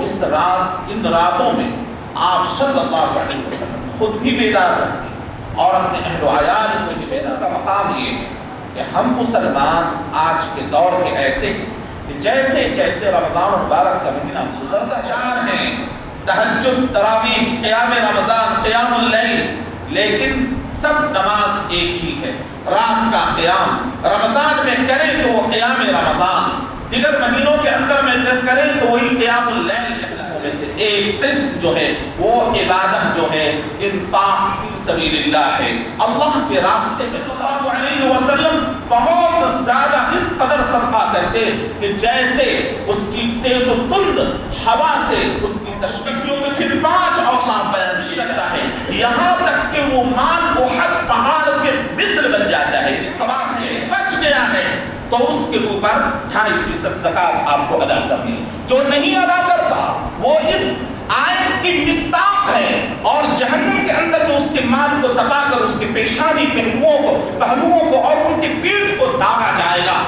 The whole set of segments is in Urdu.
ان راتوں میں آپ صلی اللہ علیہ وسلم خود بھی بیدار رہتے اور اپنے اہل و عیال کو بھی بیدار۔ اس کا مقام یہ ہے کہ ہم مسلمان آج کے دور کے ایسے ہیں کہ جیسے جیسے رمضان مبارک کا مہینہ گزرتا چار ہیں، تہجد، تراویح، قیام رمضان، قیام اللیل، لیکن سب نماز ایک ہی ہے، رات کا قیام۔ رمضان میں کریں تو وہ قیام رمضان، دیگر مہینوں کے اندر میں کریں تو وہی قیام اللیل۔ قسموں میں سے ایک قسم جو ہے وہ عبادت جو ہے انفاق فی سبیل اللہ ہے، اللہ کے راستے میں۔ صلی اللہ علیہ وسلم بہت زیادہ اس قدر صدقہ کرتے کہ جیسے اس کی تیز و تند ہوا سے اس کی تشبیہوں کے پھر 5 اوصاف بیان کرتا ہے، یہاں تک کہ وہ مال احد پہاڑ کے مثل بن جاتا ہے، ثواب ہے، بچ گیا ہے تو اس کے اوپر 2.5% زکات آپ کو ادا کرنی ہے۔ جو نہیں ادا کرتا وہ اس آیت کی مصداق ہے، اور جہنم کے اندر تو اس کے مال کو دبا کر اس کے پیشانی پہلوؤں کو اور ان کی پیٹھ کو دابا جائے گا۔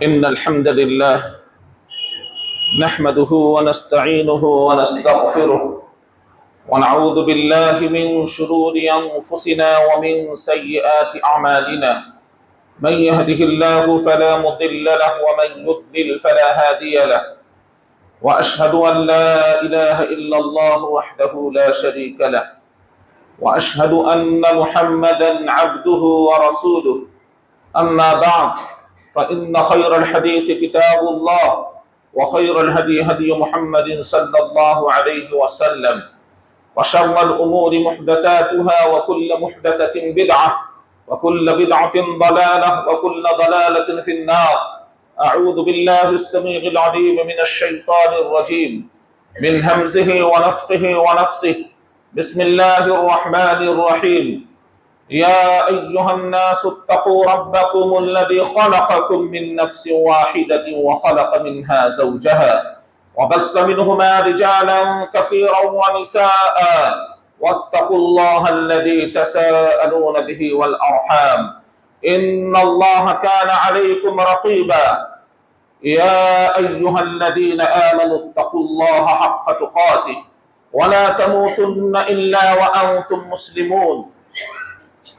ان الحمد لله نحمده ونستعينه ونستغفره ونعوذ بالله من شرور انفسنا ومن سيئات اعمالنا، من يهده الله فلا مضل له ومن يضلل فلا هادي له، واشهد ان لا اله الا الله وحده لا شريك له، واشهد ان محمدا عبده ورسوله، اما بعد فإن خير الحديث كتاب الله، وخير الهدي هدي محمد صلى الله عليه وسلم، وشر الأمور محدثاتها، وكل محدثة بدعة، وكل بدعة ضلالة، وكل ضلالة في النار۔ أعوذ بالله السميع العليم من الشيطان الرجيم، من همزه ونفخه ونفثه، بسم الله الرحمن الرحيم۔ يا أيها الناس اتقوا ربكم الذي خلقكم من نفس واحدة وخلق منها زوجها وبث منهما رجالا كثيرا ونساء، واتقوا الله الذي تساءلون به والأرحام، إن الله كان عليكم رقيبا۔ يا أيها الذين آمنوا اتقوا الله حق تقاته ولا تموتن إلا وأنتم مسلمون۔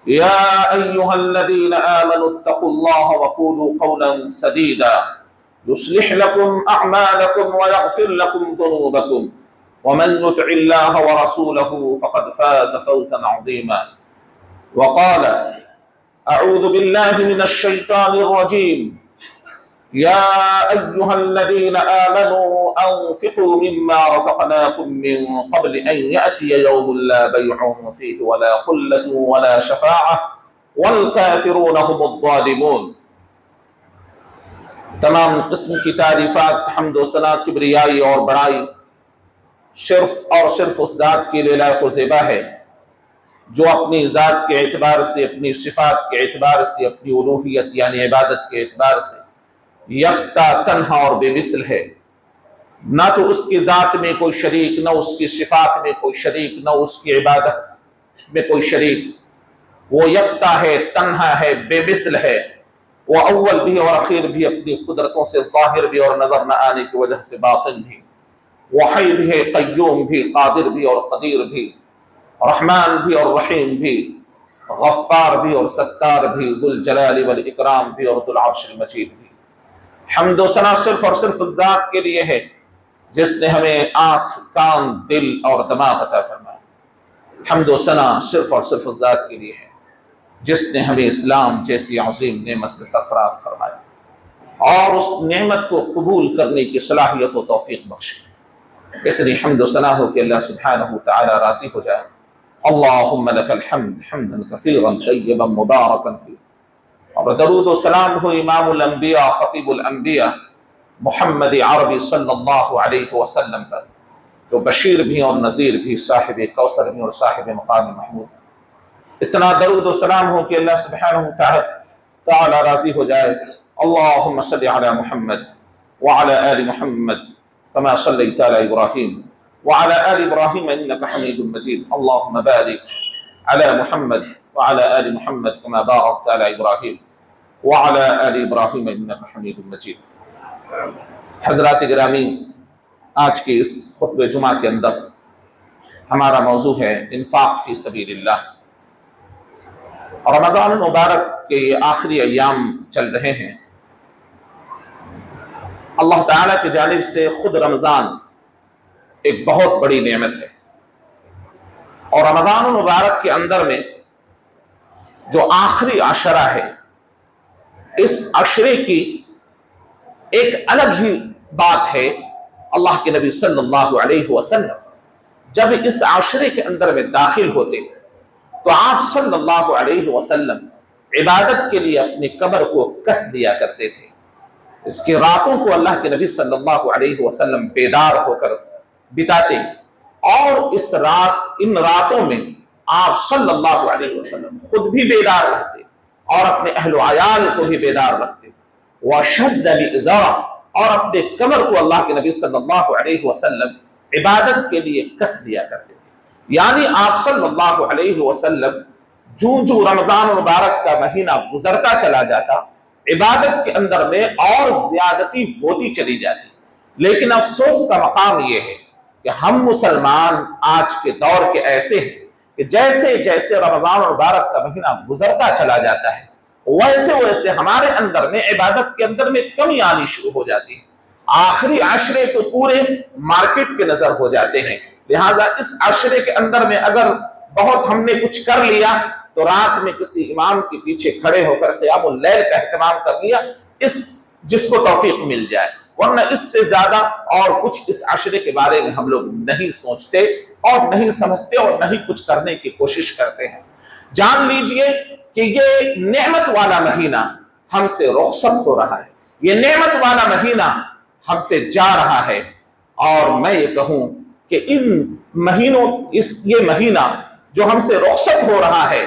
يا أيها الذين آمنوا اتقوا الله وقولوا قولا سديدا يصلح لكم أعمالكم ويغفر لكم ذنوبكم، ومن يطع الله ورسوله فقد فاز فوزا عظيما۔ وقال أعوذ بالله من الشيطان الرجيم، يا أيها الذين آمنوا أنفقوا مما رزقناكم من قبل أن يأتي يوم لا بيع فيه ولا خلة ولا شفاعة والكافرون هم الظالمون۔ تمام قسم کی تعریفات، حمد و ثنا، کبریائی اور بڑائی صرف اس ذات کے لیے لائق و زیبا ہے جو اپنی ذات کے اعتبار سے، اپنی صفات کے اعتبار سے، اپنی الوہیت یعنی عبادت کے اعتبار سے یکتا، تنہا اور بے مثل ہے۔ نہ تو اس کی ذات میں کوئی شریک، نہ اس کی صفات میں کوئی شریک، نہ اس کی عبادت میں کوئی شریک۔ وہ یکتا ہے، تنہا ہے، بے مثل ہے۔ وہ اول بھی اور اخیر بھی، اپنی قدرتوں سے ظاہر بھی اور نظر نہ آنے کی وجہ سے باطن بھی۔ وہ حی بھی ہے، قیوم بھی، قادر بھی اور قدیر بھی، رحمان بھی اور رحیم بھی، غفار بھی اور ستار بھی، ذو الجلال والاکرام بھی اور ذو العرش المجید بھی۔ حمد و ثنا صرف اور صرف اس ذات کے لیے ہے جس نے ہمیں آنکھ، کان، دل اور دماغ عطا فرمایا۔ حمد و ثنا صرف اور صرف اس ذات کے لیے ہے جس نے ہمیں اسلام جیسی عظیم نعمت سے سرفراز فرمایا اور اس نعمت کو قبول کرنے کی صلاحیت و توفیق بخشی۔ اتنی حمد و ثنا ہو کہ اللہ سبحانہ تعالی راضی ہو جائے۔ اللہم لک الحمد حمدا کثیرا طیبا مبارکا فیہ۔ اور درود و سلام ہو امام الانبیاء، خطیب الانبیاء، محمد عربی صلی اللہ علیہ وسلم پر، جو بشیر بھی اور نذیر بھی، صاحب کوثر بھی اور صاحب مقام محمود۔ اتنا درود و سلام ہو کہ اللہ سبحانہ تعالی راضی ہو جائے۔ اللہم صلی علی محمد وعلی آل محمد کما صلیت علی ابراہیم وعلی آل ابراہیم انک حمید مجید۔ اللہم بارک علی محمد وعلى آل محمد كما باركت على إبراهيم وعلى آل إبراهيم إنك حميد مجيد. حضرات گرامی، آج کے اس خطبہ جمعہ کے اندر ہمارا موضوع ہے انفاق فی سبیل اللہ. رمضان المبارک کے یہ آخری ایام چل رہے ہیں. اللہ تعالیٰ کی جانب سے خود رمضان ایک بہت بڑی نعمت ہے، اور رمضان المبارک کے اندر میں جو آخری عشرہ ہے، اس عشرے کی ایک الگ ہی بات ہے. اللہ کے نبی صلی اللہ علیہ وسلم جب اس عشرے کے اندر میں داخل ہوتے تو آپ صلی اللہ علیہ وسلم عبادت کے لیے اپنی قبر کو کس دیا کرتے تھے. اس کی راتوں کو اللہ کے نبی صلی اللہ علیہ وسلم بیدار ہو کر بتاتے، اور ان راتوں میں آپ صلی اللہ علیہ وسلم خود بھی بیدار رہتے اور اپنے اہل و عیال کو بھی بیدار رکھتے. وَشَدَّ لِإِذَارَ، اور اپنے قبر کو اللہ کے نبی صلی اللہ علیہ وسلم عبادت کے لیے کس دیا کرتے تھے. یعنی آپ صلی اللہ علیہ وسلم جو رمضان المبارک کا مہینہ گزرتا چلا جاتا، عبادت کے اندر میں اور زیادتی ہوتی چلی جاتی. لیکن افسوس کا مقام یہ ہے کہ ہم مسلمان آج کے دور کے ایسے ہیں کہ جیسے جیسے رمضان المبارک کا مہینہ گزرتا چلا جاتا ہے، ویسے ویسے ہمارے اندر میں عبادت کے اندر میں کمی آنی شروع ہو جاتی ہے. آخری عشرے تو پورے مارکیٹ کے نظر ہو جاتے ہیں. لہذا اس عشرے کے اندر میں اگر بہت ہم نے کچھ کر لیا تو رات میں کسی امام کے پیچھے کھڑے ہو کر قیام اللیل کا اہتمام کر لیا، جس کو توفیق مل جائے. ورنہ اس سے زیادہ اور کچھ اس عشرے کے بارے میں ہم لوگ نہیں سوچتے اور نہیں سمجھتے اور نہیں کچھ کرنے کی کوشش کرتے ہیں. جان لیجئے کہ یہ نعمت والا مہینہ ہم سے رخصت ہو رہا ہے، یہ نعمت والا مہینہ ہم سے جا رہا ہے. اور میں یہ کہوں کہ یہ مہینہ جو ہم سے رخصت ہو رہا ہے،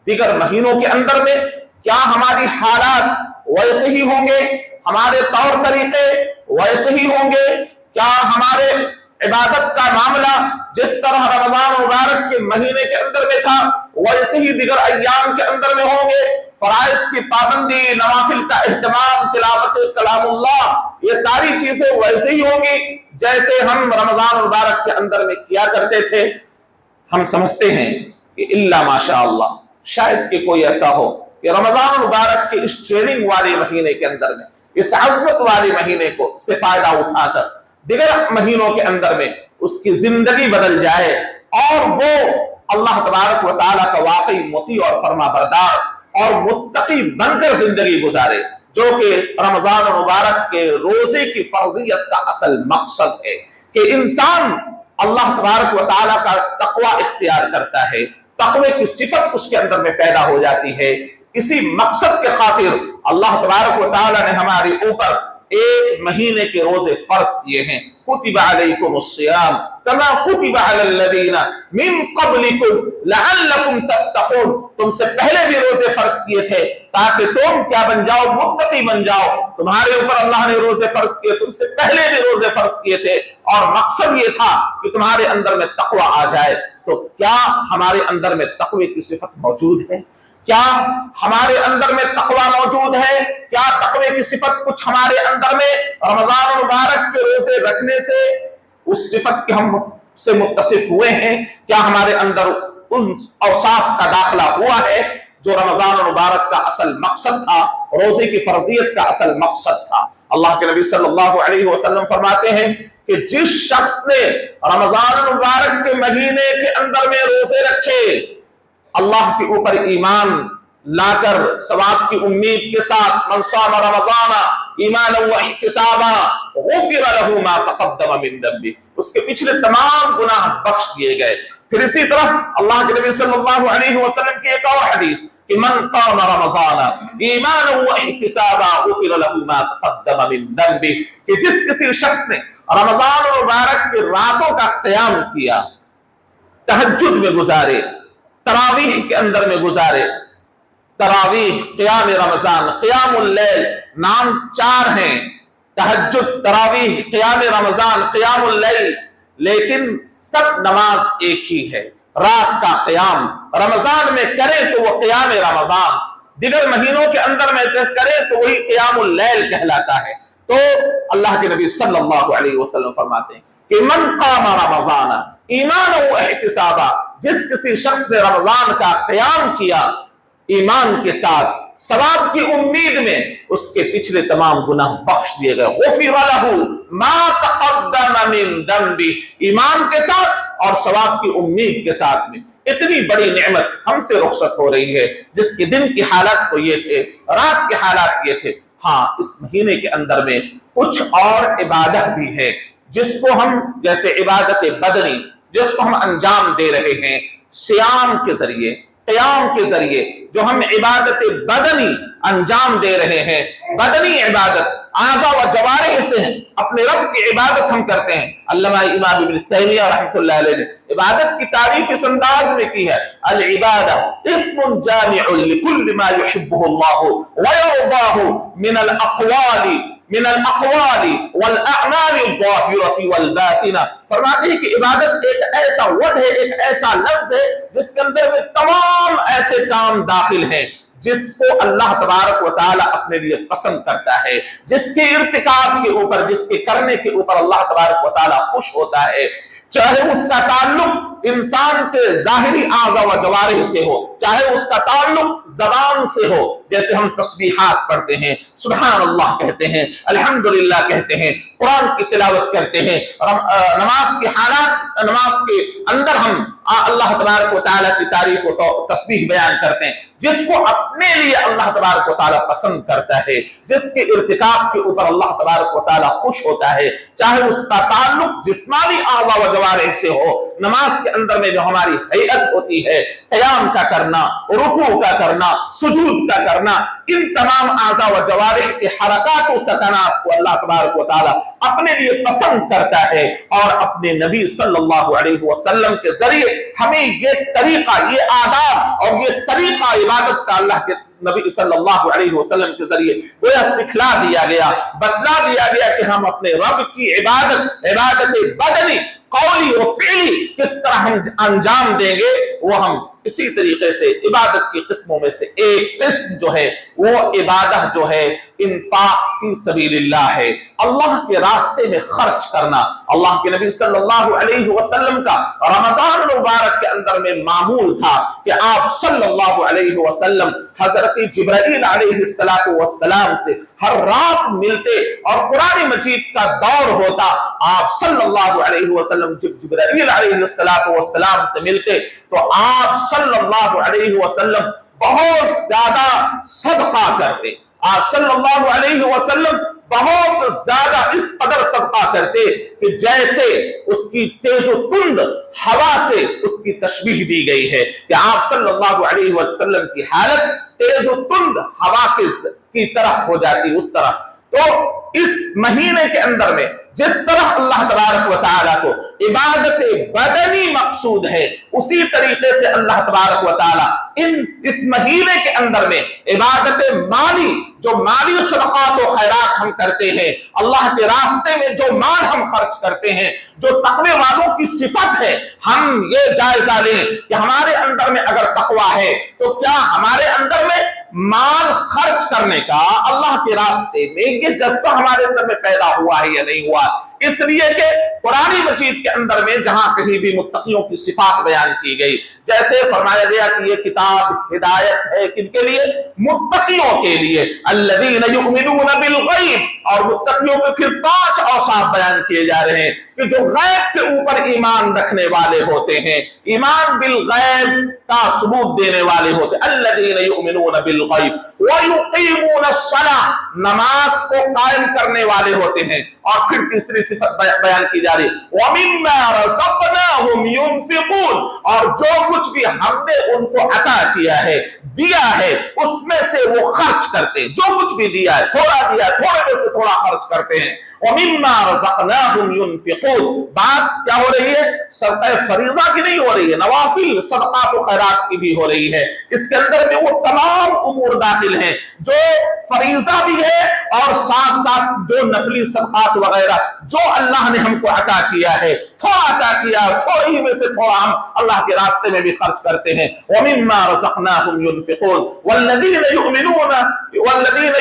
دیگر مہینوں کے اندر میں کیا ہماری حالات ویسے ہی ہوں گے؟ ہمارے طور طریقے ویسے ہی ہوں گے؟ کیا ہمارے عبادت کا معاملہ جس طرح رمضان مبارک کے مہینے کے اندر میں تھا ویسے ہی دیگر ایام کے اندر میں ہوں گے؟ فرائض کی پابندی، نوافل کا اہتمام، تلاوت کلام اللہ، یہ ساری چیزیں ویسے ہی ہوں گی جیسے ہم رمضان مبارک کے اندر میں کیا کرتے تھے؟ ہم سمجھتے ہیں کہ الا ماشاء اللہ، شاید کہ کوئی ایسا ہو کہ رمضان مبارک کے اس ٹریننگ والے مہینے کے اندر میں، اس عظمت والے مہینے کو سے فائدہ اٹھا کر دیگر مہینوں کے اندر میں اس کی زندگی بدل جائے اور وہ اللہ تبارک و تعالیٰ کا واقعی مطیع اور فرما بردار اور متقی بن کر زندگی گزارے، جو کہ رمضان مبارک کے روزے کی فرضیت کا اصل مقصد ہے کہ انسان اللہ تبارک و تعالیٰ کا تقوی اختیار کرتا ہے، تقوی کی صفت اس کے اندر میں پیدا ہو جاتی ہے. اسی مقصد کے خاطر اللہ تبارک و تعالیٰ نے ہمارے اوپر ایک مہینے کے روزے فرض کیے ہیں. کتب علیکم الصیام کما کتب علی الذین من قبلکم لعلکم تتقون، تم سے پہلے بھی روزے فرض کیے تھے تاکہ تم کیا بن جاؤ؟ متقی بن جاؤ. تمہارے اوپر اللہ نے روزے فرض کیے، تم سے پہلے بھی روزے فرض کیے تھے، اور مقصد یہ تھا کہ تمہارے اندر میں تقوی آ جائے. تو کیا ہمارے اندر میں تقوی کی صفت موجود ہے؟ کیا ہمارے اندر میں تقوی موجود ہے؟ کیا تقوی کی صفت کچھ ہمارے اندر میں رمضان مبارک کے روزے رکھنے سے اس صفت کے ہم سے متصف ہوئے ہیں؟ کیا ہمارے اندر ان اوصاف کا داخلہ ہوا ہے جو رمضان مبارک کا اصل مقصد تھا، روزے کی فرضیت کا اصل مقصد تھا؟ اللہ کے نبی صلی اللہ علیہ وسلم فرماتے ہیں کہ جس شخص نے رمضان مبارک کے مہینے کے اندر میں روزے رکھے، اللہ کے اوپر ایمان لا کر ثواب کی امید کے ساتھ، من صام رمضان ایمانا واحتسابا غفر له ما تقدم من ذنبه، اس کے پچھلے تمام گناہ بخش دیے گئے. پھر اسی طرح اللہ کے نبی صلی اللہ علیہ وسلم کی ایک اور حدیث کہ من قام رمضان ایمانا واحتسابا غفر له ما تقدم من ذنبه، کہ جس کسی شخص نے رمضان مبارک کی راتوں کا قیام کیا، تہجد میں گزارے، تراویح کے اندر میں گزارے. تراویح، قیام رمضان، قیام اللیل نام 4 ہیں، تہجد، تراویح، قیام رمضان، قیام اللیل، لیکن سب نماز ایک ہی ہے. رات کا قیام رمضان میں کریں تو وہ قیام رمضان، دیگر مہینوں کے اندر میں کریں تو وہی قیام اللیل کہلاتا ہے۔ تو اللہ کے نبی صلی اللہ علیہ وسلم فرماتے ہیں کہ من قام رمضان ایمانا و احتسابا، جس کسی شخص نے رمضان کا قیام کیا ایمان کے ساتھ، ثواب کی امید میں، اس کے پچھلے تمام گناہ بخش دیے گئے۔ غفر لہ ما تقدم من ذنبہ، ایمان کے ساتھ اور ثواب کی امید کے ساتھ میں اتنی بڑی نعمت ہم سے رخصت ہو رہی ہے، جس کے دن کی حالات تو یہ تھے، رات کے حالات یہ تھے۔ ہاں اس مہینے کے اندر میں کچھ اور عبادت بھی ہے جس کو ہم، جیسے عبادت بدنی جس کو ہم انجام دے رہے ہیں صیام کے ذریعے، قیام کے ذریعے، جو ہم عبادت بدنی انجام دے رہے ہیں، بدنی عبادت اعضاء و جوارح سے اپنے رب کی عبادت ہم کرتے ہیں۔ علامہ امام ابن تیمیہ رحمۃ اللہ علیہ نے عبادت کی تعریف اس انداز میں کی ہے، العبادہ اسم جامع لکل ما يحبه اللہ ويرضاه من الاقوال والاعمال الظاہرۃ والباطنہ۔ فرماتے ہیں کہ عبادت ایک ایسا ورڈ ہے، ایک ایسا لفظ ہے جس کے اندر میں تمام ایسے کام داخل ہیں جس کو اللہ تبارک و تعالی اپنے لیے پسند کرتا ہے، جس کے ارتکاب کے اوپر، جس کے کرنے کے اوپر اللہ تبارک و تعالی خوش ہوتا ہے، چاہے اس کا تعلق انسان کے ظاہری اعضاء و جوارح سے ہو، چاہے اس کا تعلق زبان سے ہو، جیسے ہم تسبیحات پڑھتے ہیں، سبحان اللہ کہتے ہیں، الحمدللہ کہتے ہیں، قرآن کی تلاوت کرتے ہیں، نماز کے حالات، نماز کے اندر ہم اللہ تبارک و تعالیٰ کی تعریف و تسبیح بیان کرتے ہیں، جس کو اپنے لیے اللہ تبارک و تعالیٰ پسند کرتا ہے، جس کے ارتکاب کے اوپر اللہ تبارک و تعالیٰ خوش ہوتا ہے، چاہے اس کا تعلق جسمانی اعضاء و جوارح سے ہو، نماز کے اندر میں جو ہماری ہیئت ہوتی ہے، قیام کا کرنا، رکوع کا کرنا، سجود کا کرنا، ان تمام اعضاء و جوارح کے حرکات و سکنات کو اللہ تبارک و تعالیٰ اپنے لیے پسند کرتا ہے، اور اپنے نبی صلی اللہ علیہ وسلم کے ذریعے ہمیں یہ طریقہ، یہ آداب اور یہ طریقہ عبادت کا اللہ کے نبی صلی اللہ علیہ وسلم کے ذریعے گویا سکھلا دیا گیا، بتلا دیا گیا کہ ہم اپنے رب کی عبادت بدنی، قولی و فعلی کس طرح ہم انجام دیں گے، وہ ہم اسی طریقے سے عبادت کی قسموں میں سے ایک قسم جو ہے وہ عبادت جو ہے انفاق فی سبیل اللہ ہے، اللہ کے راستے میں خرچ کرنا۔ اللہ کے نبی صلی اللہ علیہ وسلم کا رمضان المبارک کے اندر میں معمول تھا کہ آپ صلی اللہ علیہ وسلم حضرت جبرائیل علیہ السلام سے ہر رات ملتے، اور قرآن مجید کا دور ہوتا، آپ صلی اللہ علیہ وسلم جب جبرائیل علیہ السلام سے ملتے تو آپ صلی اللہ علیہ وسلم بہت زیادہ صدقہ کرتے، آپ صلی اللہ علیہ وسلم بہت زیادہ اس قدر صدقہ کرتے کہ جیسے اس کی تیز و تند ہوا سے اس کی تشبیہ دی گئی ہے کہ آپ صلی اللہ علیہ وسلم کی حالت تیز و تند ہوا کی طرح ہو جاتی، اس طرح۔ تو اس مہینے کے اندر میں جس طرح اللہ تبارک و تعالیٰ کو عبادت بدنی مقصود ہے، اسی طریقے سے اللہ تبارک و تعالیٰ اس مہینے کے اندر میں عبادت مالی، جو مالی صدقات و خیرات ہم کرتے ہیں، اللہ کے راستے میں جو مال ہم خرچ کرتے ہیں، جو تقوی والوں کی صفت ہے، ہم یہ جائزہ لیں کہ ہمارے اندر میں اگر تقوی ہے تو کیا ہمارے اندر میں مال خرچ کرنے کا اللہ کے راستے میں یہ جذبہ ہمارے اندر میں پیدا ہوا ہے یا نہیں ہوا؟ اس لیے کہ قرآن مجید کے اندر میں جہاں کہیں بھی متقیوں کی صفات بیان کی گئی، جیسے فرمایا گیا کہ یہ کتاب ہدایت ہے کن کے لیے؟ متقیوں کے لیے، الذین یؤمنون بالغیب، اور متقیوں کے پھر 5 اوصاف بیان کیے جا رہے ہیں کہ جو غیب کے اوپر ایمان رکھنے والے ہوتے ہیں، ایمان بالغیب کا ثبوت دینے والے ہوتے ہیں، الذین یؤمنون بالغیب ویقیمون الصلاۃ، نماز کو قائم کرنے والے ہوتے ہیں، اور پھر تیسری صفت بیان کی جا رہی ہے وَمِمَّا رَزَقْنَاهُمْ يُنْفِقُونَ، اور جو کچھ بھی ہم نے ان کو عطا کیا ہے، دیا ہے، اس میں سے وہ خرچ کرتے، جو کچھ بھی دیا ہے، تھوڑا دیا ہے، تھوڑے میں سے تھوڑا خرچ کرتے ہیں۔ وَمِمَّا رَزَقْنَاهُمْ يُنْفِقُونَ، بات کیا ہو رہی ہے؟ صدقہ فریضہ کی نہیں ہو رہی ہے، نوافل صدقات و خیرات کی بھی ہو رہی ہے۔ اس کے اندر میں وہ تمام امور داخل ہیں جو فریضہ بھی ہے، اور ساتھ ساتھ جو نفلی صدقات وغیرہ جو اللہ نے ہم کو عطا کیا ہے تھوڑا عطا کیا، تھوڑے ہی میں سے تھوڑا ہم اللہ کے راستے میں بھی خرچ کرتے ہیں۔ وَمِمَّا رَزَقْنَاهُمْ يُنْفِقُونَ وَالَّذِينَ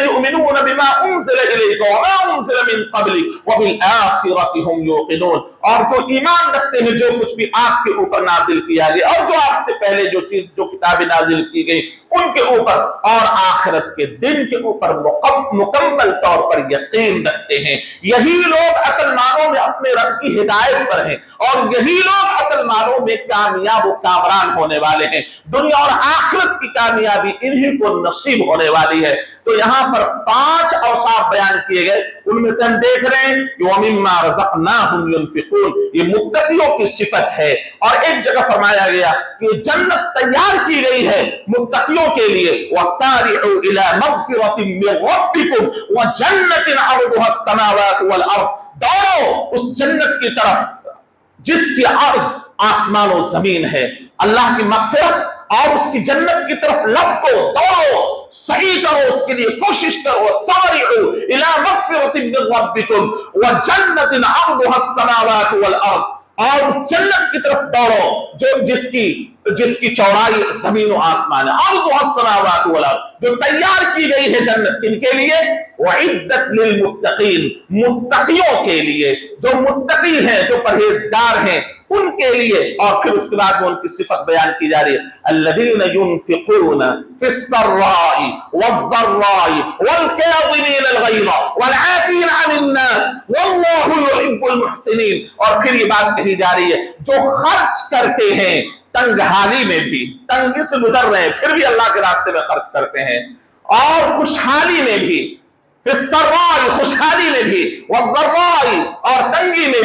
يُؤْمِنُونَ بِمَا أُنزِلَ إِلَيْكَ وَمَا أُنزِلَ مِن قَبْلِكَ وَبِالْآخِرَةِ هُمْ يُوقِنُونَ، اور جو ایمان رکھتے ہیں جو کچھ بھی آپ کے اوپر نازل کیا گیا اور جو آپ سے پہلے جو کتابیں نازل کی گئی ان کے اوپر اور آخرت کے دن کے اوپر مکمل طور پر یقین رکھتے ہیں، یہی لوگ اصل معنوں میں اپنے رب کی ہدایت پر ہیں، اور یہی لوگ اصل معنوں میں کامیاب و کامران ہونے والے ہیں۔ دنیا اور آخرت کی کامیابی انہی کو نصیب ہونے والی ہے۔ تو یہاں پر 5 اوصاف بیان کیے گئے، ان میں سے ہم دیکھ رہے ہیں کہ وَمِمَّا رَزَقْنَاهُمْ يُنْفِقُونَ، یہ متقیوں کی صفت ہے۔ اور ایک جگہ فرمایا گیا کہ جنت تیار کی گئی ہے متقیوں کے لیے، وَسَارِعُوا إِلَى مَغْفِرَةٍ مِّن رَّبِّكُمْ وَجَنَّةٍ عَرْضُهَا السَّمَاوَاتُ وَالْأَرْضُ، دوڑو اس جنت کی طرف جس کی عرض آسمان و زمین ہے، اللہ کی مغفرت اور اس کی جنت کی طرف لپٹو، دوڑو، صحیح کرو، اس کے لیے کوشش کرو۔ سارعوا الى مغفرۃ من ربکم وجنۃ عرضها السماوات والارض، اور اس جنت کی طرف دوڑو جس کی چوڑائی زمین و آسمان ہے، عرضها السماوات والارض، جو تیار کی گئی ہے جنت کن کے لیے؟ وعدت للمتقین، متقیوں کے لیے، جو متقی ہیں، جو پرہیزگار ہیں ان کے لیے۔ اور پھر اس کے بعد میں ان کی صفت بیان کی جا رہی ہے، الذین ينفقون فی السراء والضراء والکاظمین الغیظ والعافین عن الناس واللہ یحب المحسنین۔ اور پھر یہ بات کہی جا رہی ہے جو خرچ کرتے ہیں تنگ حالی میں بھی، تنگی سے گزر رہے ہیں پھر بھی اللہ کے راستے میں خرچ کرتے ہیں، اور خوشحالی میں بھی، السراء خوشحالی میں بھی، والضراء اور تنگی میں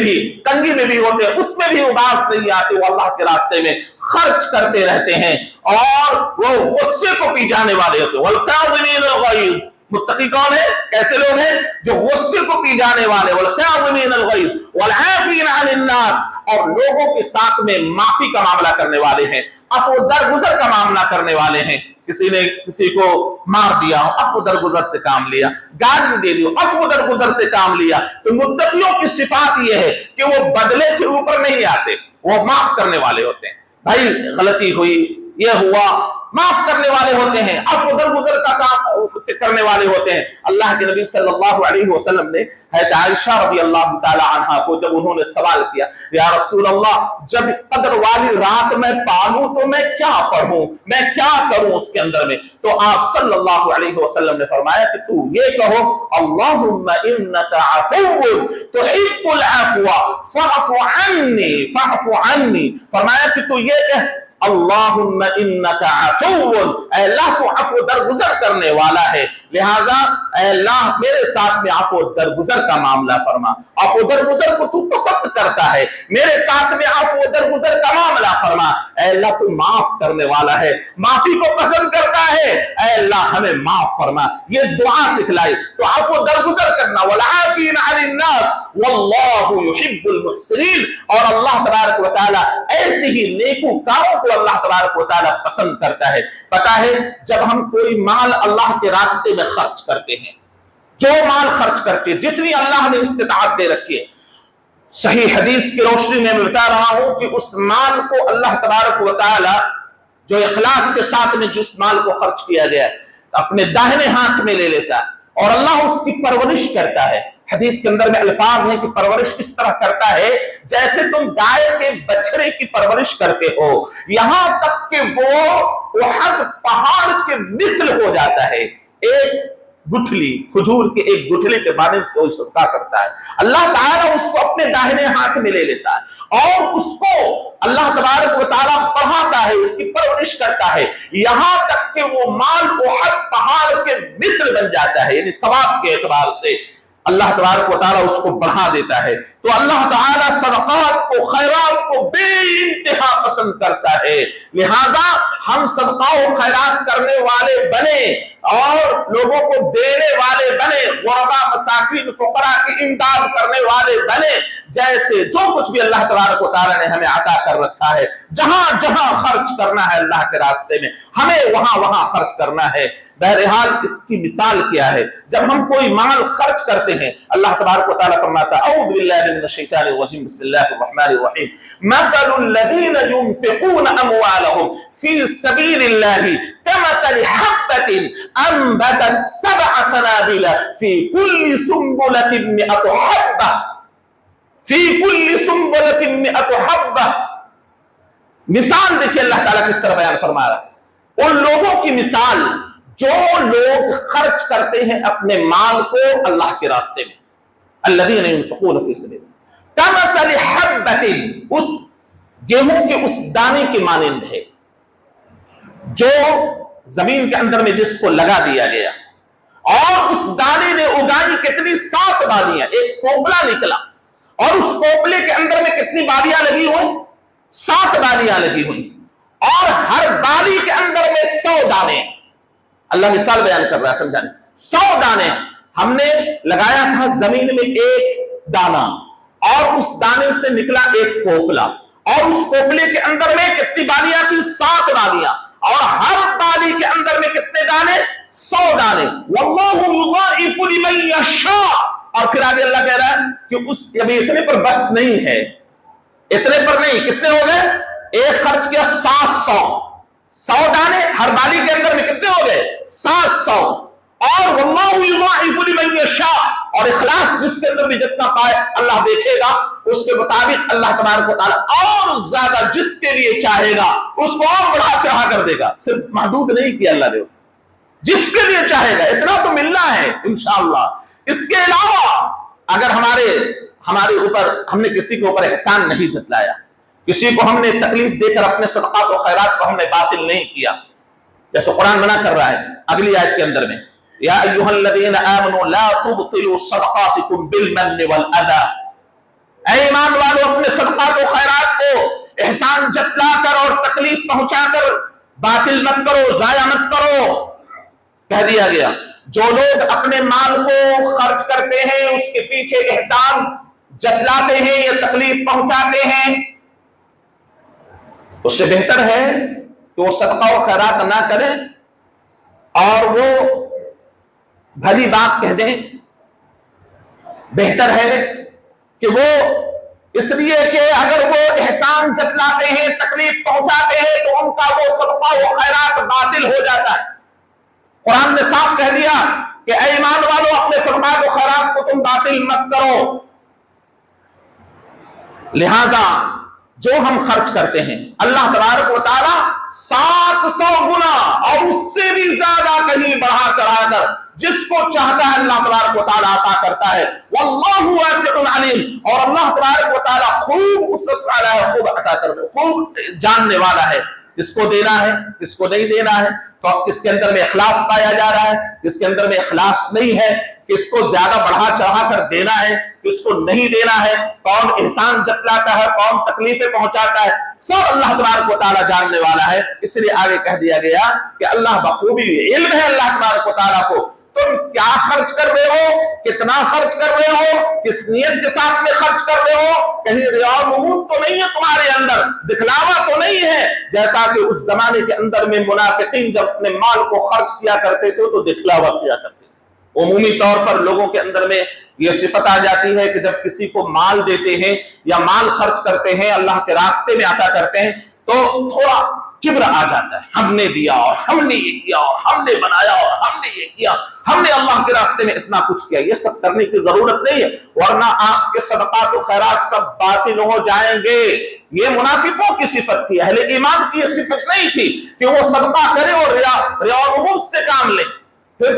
بھی ہوتے ہیں، اس میں بھی اداس نہیں آتے، وہ اللہ کے راستے میں خرچ کرتے رہتے ہیں، اور وہ غصے کو پی جانے والے ہوتے ہیں۔ والکاظمین الغیظ، متقی کون ہے؟ ایسے لوگ ہیں جو غصے کو پی جانے والے، والکاظمین الغیظ والعافین عن الناس، اور لوگوں کے ساتھ میں معافی کا معاملہ کرنے والے ہیں، عفو درگزر کا معاملہ کرنے والے ہیں۔ کسی نے کسی کو مار دیا، عفو درگزر سے کام لیا، گالی دے دی، عفو درگزر سے کام لیا۔ تو متقیوں کی صفات یہ ہے کہ وہ بدلے کے اوپر نہیں آتے، وہ معاف کرنے والے ہوتے ہیں۔ بھائی غلطی ہوئی، یہ ہوا، معاف کرنے والے ہوتے ہیں، عفو درگزر کا کام کرنے والے ہوتے ہیں۔ اللہ کے نبی صلی اللہ علیہ وسلم نے حضرت عائشہ رضی اللہ تعالی عنہا کو جب انہوں نے سوال کیا، یا رسول اللہ جب قدر والی رات میں پالوں تو میں کیا پڑھوں، میں کیا کروں اس کے اندر میں؟ تو آپ صلی اللہ علیہ وسلم نے فرمایا کہ تو یہ کہو، اللہم انک عفو تحب العفو فاعف عنی، فرمایا کہ تو یہ کہ اللہم انک عفو، اے اللہ تو عفو درگزر کرنے والا ہے، لہذا اے اللہ میرے ساتھ میں عفو درگزر کا معاملہ فرما، عفو درگزر کو تو پسند کرتا ہے، میرے ساتھ میں عفو درگزر کا معاملہ فرما، اے اللہ تو معاف کرنے والا ہے، معافی کو پسند کرتا ہے، اے اللہ ہمیں معاف فرما۔ یہ دعا سکھلائی تو عفو درگزر کرنا، والعافین عن الناس واللہ یحب المحسنین، اور اللہ تبارک و تعالی ایسے ہی نیکوکاروں کو اللہ تبارک و تعالی پسند کرتا ہے۔ پتا ہے جب ہم کوئی مال اللہ کے راستے میں خرچ کرتے ہیں، جو مال خرچ کرتے ہیں، جتنی اللہ نے استطاعت دے رکھی ہے، صحیح حدیث کی روشنی میں بتا رہا ہوں کہ اس مال کو اللہ تبارک و تعالی جو اخلاص کے ساتھ میں جس مال کو خرچ کیا گیا ہے اپنے داہنے ہاتھ میں لے لیتا ہے، اور اللہ اس کی پرورش کرتا ہے۔ حدیث کے اندر میں الفاظ ہیں کہ پرورش اس طرح کرتا ہے جیسے تم گائے کے بچڑے کی پرورش کرتے ہو، یہاں تک کہ وہ احد پہاڑ کے مثل ہو جاتا ہے۔ ایک گٹھلی کھجور کے ایک گٹھلی کے بارے میں کوئی صدقہ کرتا ہے، اللہ تعالیٰ اس کو اپنے داہنے ہاتھ میں لے لیتا ہے اور اس کو اللہ تبارک و تعالیٰ بڑھاتا ہے، اس کی پرورش کرتا ہے، یہاں تک کہ وہ مال احد پہاڑ کے مثل بن جاتا ہے، یعنی ثواب کے اعتبار سے اللہ تبارک و تعالیٰ اس کو بڑھا دیتا ہے۔ تو اللہ تعالیٰ صدقات کو، خیرات کو بے انتہا پسند کرتا ہے۔ لہذا ہم صدقہ و خیرات کرنے والے بنے اور لوگوں کو دینے والے بنے، غربا، مساکین، فقراء کی امداد کرنے والے بنے، جیسے جو کچھ بھی اللہ تبارک و تعالیٰ نے ہمیں عطا کر رکھا ہے، جہاں جہاں خرچ کرنا ہے اللہ کے راستے میں ہمیں وہاں وہاں خرچ کرنا ہے۔ بہرحال اس کی مثال کیا ہے؟ جب ہم کوئی مال خرچ کرتے ہیں، اللہ تبارک و تعالیٰ فرماتا ہے اعوذ باللہ من الشیطان الرجیم بسم اللہ الرحمن الرحیم مثل الذین ينفقون اموالهم فی سبیل اللہ كمثل حبة انبتت 7 سنابل فی کل سنبلۃ 100 حبة فی کل سنبلۃ 100 حبة۔ مثال دیکھیے اللہ تعالیٰ کس طرح بیان فرما رہا ہے، ان لوگوں کی مثال جو لوگ خرچ کرتے ہیں اپنے مال کو اللہ کے راستے میں، الذین ينفقون فی سبیل کمثل حبۃ، اس گیہوں کے اس دانے کے مانند ہے جو زمین کے اندر میں جس کو لگا دیا گیا، اور اس دانے نے اگائی کتنی 7 بالیاں، ایک کوپلا نکلا اور اس کوپلے کے اندر میں کتنی بالیاں لگی ہوئی؟ 7 بالیاں لگی ہوئی، اور ہر بالی کے اندر میں 100 دانے۔ اللہ مثال بیان کر رہا ہے، سمجھانے 100 دانے ہم نے لگایا تھا زمین میں، ایک دانہ، اور اس دانے سے نکلا ایک کوپلا، اور اس کوپلے کے اندر میں کتنی بالیاں تھی؟ 7 بالیاں، اور ہر بالی کے اندر میں کتنے دانے؟ 100 دانے۔ واللہ یضاعف لمن یشاء، اور پھر آگے اللہ کہہ رہا ہے کہ اس ابھی اتنے پر بس نہیں ہے، اتنے پر نہیں، کتنے ہو گئے؟ ایک خرچ کیا 700 دانے، ہر بالی کے اندر میں کتنے ہو گئے؟ 700۔ اور واللہ یضاعف لمن یشاء، اور اخلاص جس کے اندر بھی جتنا پائے اللہ دیکھے گا، اس کے مطابق اللہ تبارک و تعالیٰ اور زیادہ جس کے لیے چاہے گا اس کو اور بڑھا چڑھا کر دے گا، صرف محدود نہیں کیا اللہ نے، جس کے لیے چاہے گا اتنا تو ملنا ہے انشاءاللہ۔ اس کے علاوہ اگر ہمارے اوپر ہم نے کسی کے اوپر احسان نہیں جتلایا، کسی کو ہم نے تکلیف دے کر اپنے صدقات و خیرات کو ہم نے باطل نہیں کیا، جیسے قرآن منع کر رہا ہے اگلی آیت کے اندر میں، یا ایھا الذین آمنوا لا تبطلوا صدقاتکم بالمن والاذی، اے ایمان والو اپنے صدقات و خیرات کو احسان جتلا کر اور تکلیف پہنچا کر باطل مت کرو، ضائع مت کرو۔ کہہ دیا گیا جو لوگ اپنے مال کو خرچ کرتے ہیں اس کے پیچھے احسان جتلاتے ہیں یا تکلیف پہنچاتے ہیں، اس سے بہتر ہے کہ وہ صدقہ و خیرات نہ کریں اور وہ بھلی بات کہہ دیں۔ بہتر ہے کہ وہ اس لیے کہ اگر وہ احسان جتلاتے ہیں، تکلیف پہنچاتے ہیں تو ان کا وہ صدقہ و خیرات باطل ہو جاتا ہے۔ قرآن نے صاف کہہ دیا کہ اے ایمان والو اپنے صدقات و خیرات کو تم باطل مت کرو۔ لہذا جو ہم خرچ کرتے ہیں اللہ تبارک و تعالیٰ 700 گنا اور اس سے بھی زیادہ کہیں بڑھا چڑھا کر جس کو چاہتا ہے اللہ تبارک و تعالیٰ عطا کرتا ہے۔ واللہ واسع علیم، اور اللہ تبارک و تعالیٰ خوب وسعت والا ہے، خوب عطا کرتا ہے، خوب جاننے والا ہے کس کو دینا ہے کس کو نہیں دینا ہے، تو کس کے اندر میں اخلاص پایا جا رہا ہے، کس کے اندر میں اخلاص نہیں ہے، کس کو زیادہ بڑھا چڑھا کر دینا ہے کس کو نہیں دینا ہے، کون احسان جتلاتا ہے کون تکلیفیں پہنچاتا ہے، سب اللہ تبارک و تعالیٰ جاننے والا ہے۔ اس لیے آگے کہہ دیا گیا کہ اللہ بخوبی علم ہے اللہ تبارک و تعالیٰ کو، تم کیا خرچ کر رہے ہو، کتنا خرچ کر رہے ہو، کس نیت کے ساتھ میں خرچ کر رہے ہو، کہیں ریاء نمود تو نہیں ہے تمہارے اندر، دکھلاوا تو نہیں ہے، جیسا کہ اس زمانے کے اندر میں منافقین جب اپنے مال کو خرچ کیا کرتے تھے تو دکھلاوا کیا کرتے تھے۔ عمومی طور پر لوگوں کے اندر میں یہ صفت آ جاتی ہے کہ جب کسی کو مال دیتے ہیں یا مال خرچ کرتے ہیں اللہ کے راستے میں عطا کرتے ہیں تو تھوڑا کبر آ جاتا ہے، ہم نے دیا اور ہم نے یہ کیا اور ہم نے بنایا اور ہم نے یہ کیا، ہم نے اللہ کے راستے میں اتنا کچھ کیا۔ یہ سب کرنے کی ضرورت نہیں ہے، ورنہ آپ کے صدقات و خیرات سب باطل ہو جائیں گے۔ یہ منافقوں کی صفت تھی، اہل ایمان کی یہ صفت نہیں تھی کہ وہ صدقہ کرے اور ریاء نمود سے کام لے، پھر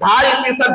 2.5%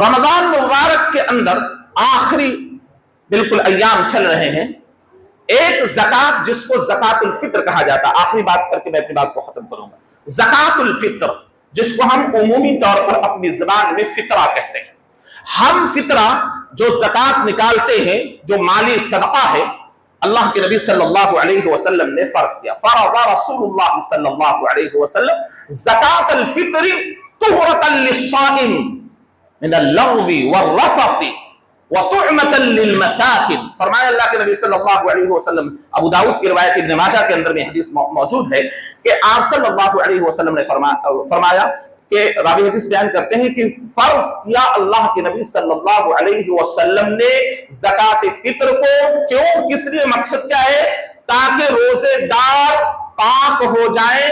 رمضان مبارک کے اندر آخری بالکل ایام چل رہے ہیں، ایک زکات جس کو زکات الفطر کہا جاتا ہے، آخری بات کر کے میں اپنی بات کو ختم کروں گا، زکات الفطر جس کو ہم عمومی طور پر اپنی زبان میں فطرہ کہتے ہیں۔ ہم فطرہ جو زکات نکالتے ہیں، جو مالی صدقہ ہے، اللہ کے نبی صلی اللہ علیہ وسلم نے فرض کیا، فرض رسول اللہ صلی اللہ علیہ وسلم زکات الفطر طہرۃ للصائم من اللغو والرفث وطعمة للمساکن، فرمایا اللہ کے نبی صلی اللہ علیہ وسلم، ابو داؤد کی روایت ابن ماجہ کے اندر میں حدیث موجود ہے کہ آپ صلی اللہ علیہ وسلم نے فرمایا کہ راوی حدیث بیان کرتے ہیں کہ فرض کیا اللہ کے نبی صلی اللہ علیہ وسلم نے زکات فطر کو، کیوں، کس لیے، مقصد کیا ہے، تاکہ روزے دار پاک ہو جائیں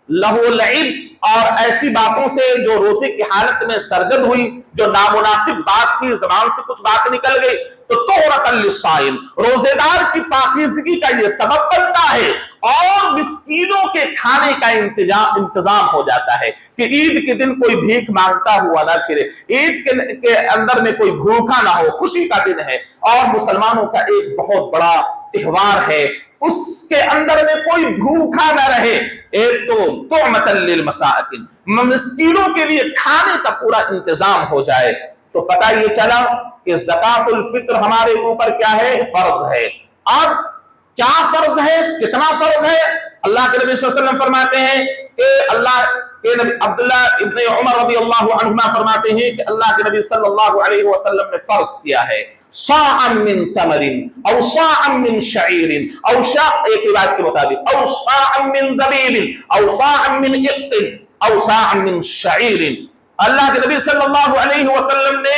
لہو لعب اور ایسی باتوں سے جو روزے کی حالت میں سرزد ہوئی، جو نامناسب بات تھی، زبان سے کچھ بات نکل گئی، تو طہرۃ للصائم، روزے دار کی پاکیزگی کا یہ سبب بنتا ہے، اور مسکینوں کے کھانے کا انتظام ہو جاتا ہے کہ عید کے دن کوئی بھیک مانگتا ہوا نہ پھرے، عید کے اندر میں کوئی بھوکا نہ ہو، خوشی کا دن ہے اور مسلمانوں کا ایک بہت بڑا تہوار ہے، اس کے اندر میں کوئی بھوکا نہ رہے، ایک تو طعمۃ للمساکن، مسکینوں کے لیے کھانے کا پورا انتظام ہو جائے۔ تو پتہ یہ چلا کہ زکات الفطر ہمارے اوپر کیا ہے، فرض ہے۔ اب کیا فرض ہے، کتنا فرض ہے؟ اللہ کے نبی صلی اللہ علیہ وسلم فرماتے ہیں کہ اللہ کے نبی عبداللہ ابن عمر رضی اللہ عنہما فرماتے ہیں کہ اللہ کے نبی صلی اللہ علیہ وسلم نے فرض کیا ہے صاعا من تمر او صاعا من شعیر او ایک روایت کے مطابق او صاعا من زبیب او صاعا من اقط او صاعا من شعیر، اللہ کے نبی صلی اللہ علیہ وسلم نے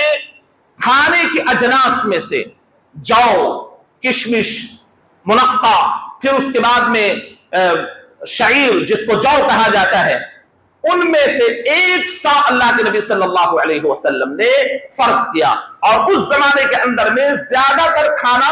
کھانے کی اجناس میں سے جو، کشمش، منقع، پھر اس کے بعد میں شعیر جس کو جو کہا جاتا ہے، ان میں سے ایک سا اللہ کے نبی صلی اللہ علیہ وسلم نے فرض کیا، اور اس زمانے کے اندر میں زیادہ تر کھانا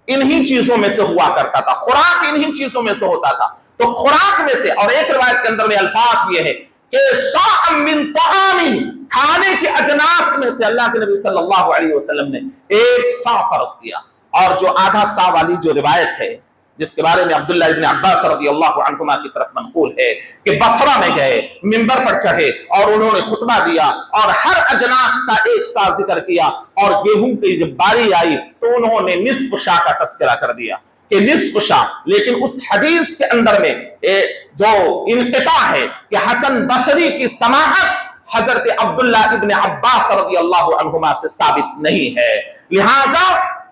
انہی چیزوں میں سے ہوا کرتا تھا، خوراک انہی چیزوں میں سے ہوتا تھا، تو خوراک میں سے، اور ایک روایت کے اندر میں الفاظ یہ ہے کہ صاع من طعام، کھانے کے اجناس میں سے اللہ کے نبی صلی اللہ علیہ وسلم نے ایک سا فرض کیا۔ اور جو آدھا سا والی جو روایت ہے، جس کے بارے میں عبداللہ ابن عباس رضی اللہ عنہما کی طرف منقول ہے کہ بصرہ میں گئے، منبر پر چڑھے اور انہوں نے خطبہ دیا اور ہر اجناس کا ایک سا ذکر کیا، اور گیہوں کی جب باری آئی تو انہوں نے نصف شا کا تذکرہ کر دیا کہ نصف شا، لیکن اس حدیث کے اندر میں جو انقطاع ہے کہ حسن بصری کی سماعت حضرت عبداللہ ابن عباس رضی اللہ عنہما سے ثابت نہیں ہے، لہذا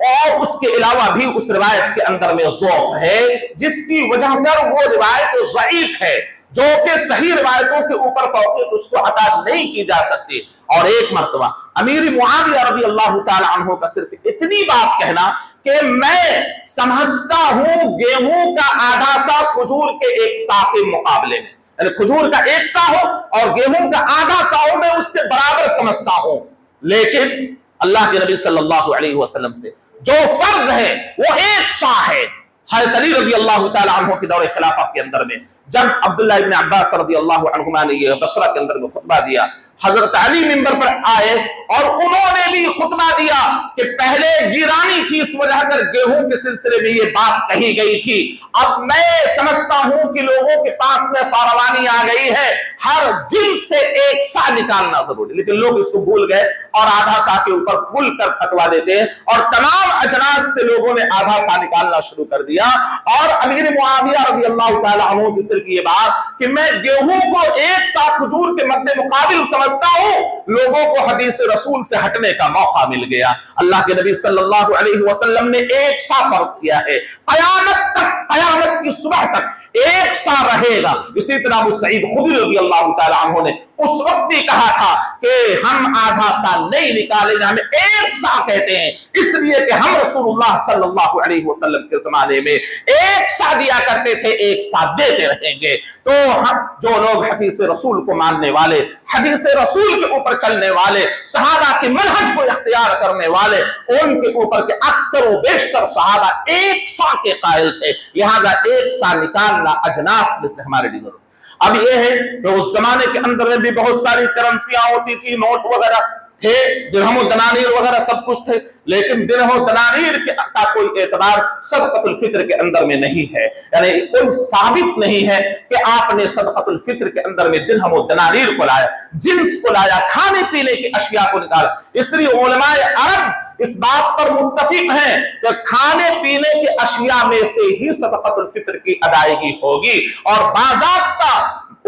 اور اس کے علاوہ بھی اس روایت کے اندر میں ضعف ہے، جس کی وجہ پر وہ روایت ضعیف ہے، جو کہ صحیح روایتوں کے اوپر فوقیت اس کو عطا نہیں کی جا سکتی۔ اور ایک مرتبہ امیر معاویہ رضی اللہ تعالی عنہ کا صرف اتنی بات کہنا کہ میں سمجھتا ہوں گیہوں کا آدھا سا کھجور کے ایک سا کے مقابلے میں، یعنی کھجور کا ایک سا ہو اور گیہوں کا آدھا سا ہو، میں اس کے برابر سمجھتا ہوں، لیکن اللہ کے نبی صلی اللہ علیہ وسلم سے جو فرض ہے وہ ایک سا ہے۔ حضرت علی رضی اللہ تعالی عنہ کی دور خلافت کے اندر میں جب عبداللہ ابن عباس رضی اللہ عنہما نے یہ بصرہ کے اندر میں خطبہ دیا، حضرت علی منبر پر آئے اور انہوں نے بھی خطبہ دیا کہ پہلے گیرانی کی اس وجہ کر گیہوں کے سلسلے میں یہ بات کہی گئی تھی، اب میں سمجھتا ہوں کہ لوگوں کے پاس میں فاروانی آ گئی ہے، ہر جنس سے ایک سا نکالنا ضروری، لیکن لوگ اس کو بھول گئے اور آدھا سا کے اوپر کھل کر فتوا دیتے ہیں، اور تمام اجناس سے لوگوں نے آدھا سا نکالنا شروع کر دیا۔ اور امیر معاویہ رضی اللہ تعالی عنہ کی صرف یہ بات کہ میں گیہوں کو ایک سا کھجور کے مد مقابل سمجھتا ہوں، لوگوں کو حدیث رسول سے ہٹنے کا موقع مل گیا۔ اللہ کے نبی صلی اللہ علیہ وسلم نے ایک سا فرض کیا ہے، قیامت تک، قیامت کی صبح تک ایک سا رہے گا۔ اسی طرح ابو سعید خدری رضی اللہ تعالی عنہ نے اس وقت بھی کہا تھا کہ ہم آدھا سا نہیں نکالیں گے، ہمیں ایک سا کہتے ہیں، اس لیے کہ ہم رسول اللہ صلی اللہ علیہ وسلم کے زمانے میں ایک سا دیا کرتے تھے، ایک سا دیتے رہیں گے۔ تو ہم جو لوگ حدیث رسول کو ماننے والے، حدیث رسول کے اوپر چلنے والے، صحابہ کے منہج کو اختیار کرنے والے، ان کے اوپر کے اکثر و بیشتر صحابہ ایک سا کے قائل تھے، لہذا ایک سا نکالنا اجناس میں سے ہمارے لیے ضرور۔ اب یہ ہے کہ اس زمانے کے اندر میں بھی بہت ساری کرنسیاں ہوتی تھی، نوٹ وغیرہ تھے، درہم و دنانیر وغیرہ سب کچھ تھے، لیکن درہم و دنانیر کا کوئی اعتبار صدقۃ الفطر کے اندر میں نہیں ہے، یعنی کوئی ثابت نہیں ہے کہ آپ نے صدقۃ الفطر کے اندر میں درہم و دنانیر کو لایا، جنس کو لایا، کھانے پینے کی اشیاء کو نکالا۔ اس لیے علماء عرب اس بات پر متفق ہیں کہ کھانے پینے کی اشیاء میں سے ہی صدقۃ الفطر کی ادائیگی ہوگی، اور باضابطہ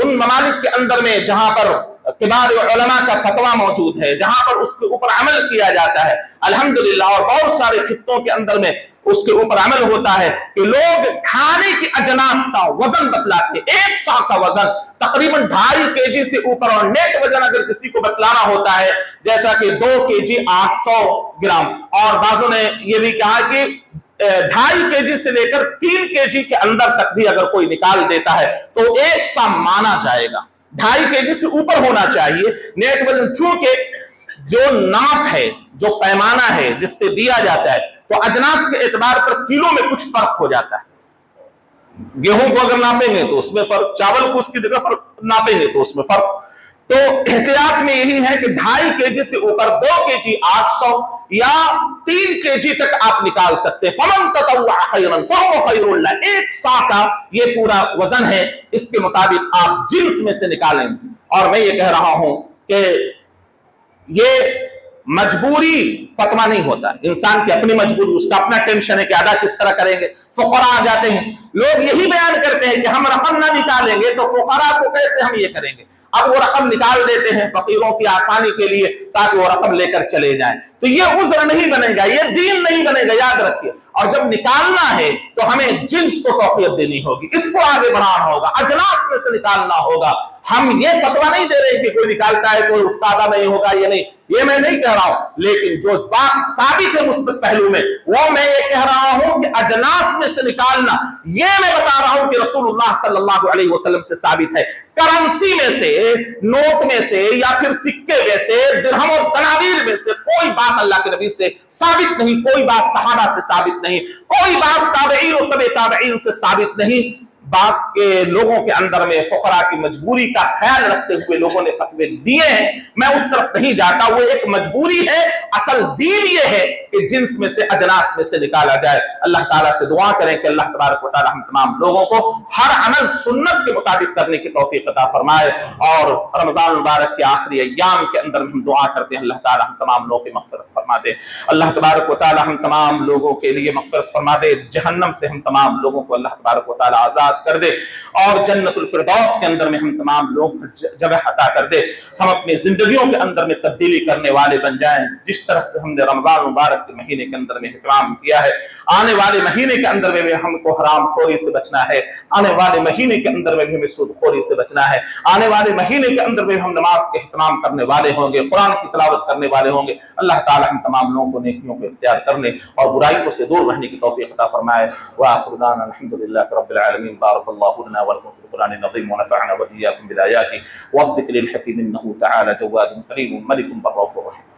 ان ممالک کے اندر میں جہاں پر کبار علماء کا فتویٰ موجود ہے، جہاں پر اس کے اوپر عمل کیا جاتا ہے الحمدللہ، اور بہت سارے خطوں کے اندر میں اس کے اوپر عمل ہوتا ہے کہ لوگ کھانے کی اجناس کا وزن بتلاتے ہیں۔ ایک سا کا وزن تقریباً 2.5 kg سے اوپر، اور نیٹ وزن اگر کسی کو بتلانا ہوتا ہے جیسا کہ 2 kg 800 گرام، اور بعضوں نے یہ بھی کہا کہ 2.5 kg سے لے کر 3 kg کے اندر تک بھی اگر کوئی نکال دیتا ہے تو ایک سا مانا جائے گا، 2.5 kg سے اوپر ہونا چاہیے نیٹ وزن، چونکہ جو ناپ ہے، جو پیمانہ ہے جس سے دیا جاتا ہے، تو اجناس کے اعتبار پر کلو میں کچھ فرق ہو جاتا ہے۔ گیہوں کو اگر ناپیں گے تو اس میں فرق، چاول کو اس کی جگہ پر ناپیں گے تو اس میں فرق۔ تو احتیاط میں یہی ہے کہ 2.5 kg سے اوپر 2 kg 800 یا 3 kg تک آپ نکال سکتے۔ فَمَن تَطَوَّعَ خَيْرًا فَهُوَ خَيْرٌ لَهُ، ایک سا کا یہ پورا وزن ہے، اس کے مطابق آپ جنس میں سے نکالیں۔ اور میں یہ کہہ رہا ہوں کہ یہ مجبوری فتویٰ نہیں ہوتا، انسان کی اپنی مجبوری، اس کا اپنا ٹینشن ہے کہ ادا کس طرح کریں گے۔ فقراء آ جاتے ہیں، لوگ یہی بیان کرتے ہیں کہ ہم رقم نہ نکالیں گے تو فقراء کو کیسے ہم یہ کریں گے، اب وہ رقم نکال دیتے ہیں فقیروں کی آسانی کے لیے تاکہ وہ رقم لے کر چلے جائیں، تو یہ عذر نہیں بنے گا، یہ دین نہیں بنے گا، یاد رکھیے۔ اور جب نکالنا ہے تو ہمیں جنس کو فوقیت دینی ہوگی، اس کو آگے بڑھانا ہوگا، اجناس میں سے نکالنا ہوگا۔ ہم یہ فتویٰ نہیں دے رہے کہ کوئی نکالتا ہے کوئی استادہ نہیں ہوگا، یہ نہیں، یہ میں نہیں کہہ رہا ہوں، لیکن جو بات ثابت ہے مثبت پہلو میں، وہ میں یہ کہہ رہا ہوں کہ اجناس میں سے نکالنا، یہ میں بتا رہا ہوں کہ رسول اللہ صلی اللہ علیہ وسلم سے ثابت ہے۔ کرنسی میں سے، نوٹ میں سے، یا پھر سکے میں سے، درہم اور دنانیر میں سے کوئی بات اللہ کے نبی سے ثابت نہیں، کوئی بات صحابہ سے ثابت نہیں، کوئی بات تابعین و تبع تابعین سے ثابت نہیں۔ بات کے لوگوں کے اندر میں فقراء کی مجبوری کا خیال رکھتے ہوئے لوگوں نے فتوے دیے ہیں، میں اس طرف نہیں جاتا، وہ ایک مجبوری ہے، اصل دین یہ ہے کہ جنس میں سے اجناس میں سے نکالا جائے۔ اللہ تعالیٰ سے دعا کریں کہ اللہ تبارک و تعالیٰ ہم تمام لوگوں کو ہر عمل سنت کے مطابق کرنے کی توفیق عطا فرمائے، اور رمضان مبارک کے آخری ایام کے اندر ہم دعا کرتے ہیں اللہ تعالیٰ ہم تمام لوگوں کی مغفرت فرما دے، اللہ تبارک و تعالیٰ ہم تمام لوگوں کے لیے مغفرت فرما دے، جہنم سے ہم تمام لوگوں کو اللہ تبارک و تعالیٰ آزاد کر دے، اور جنت الفردوس کے اندر میں ہم تمام لوگ جگہ عطا کر دے، ہم اپنی زندگیوں کے اندر میں تبدیلی کرنے والے بن جائیں، جس طرح سے ہم نے رمضان مبارک کے مہینے کے اندر میں اہتمام کیا ہے، آنے والے مہینے کے اندر میں بھی ہم کو حرام خوری سے بچنا ہے، آنے والے مہینے کے اندر میں بھی ہمیں سود خوری سے بچنا ہے، آنے والے مہینے کے اندر میں ہم نماز کے اہتمام کرنے والے ہوں گے، قرآن کی تلاوت کرنے والے ہوں گے۔ اللہ تعالی ہم تمام لوگوں کو نیکیوں کو اختیار کرنے اور برائیوں سے دور رہنے کی توفیق عطا فرمائے۔ وآخر دعوانا الحمد لله رب العالمين، بارك الله لنا ولكم في القرآن العظيم ونفعنا وإياكم بالآيات والذكر الحكيم، إنه تعالى جواد كريم ملك بر رؤوف رحيم۔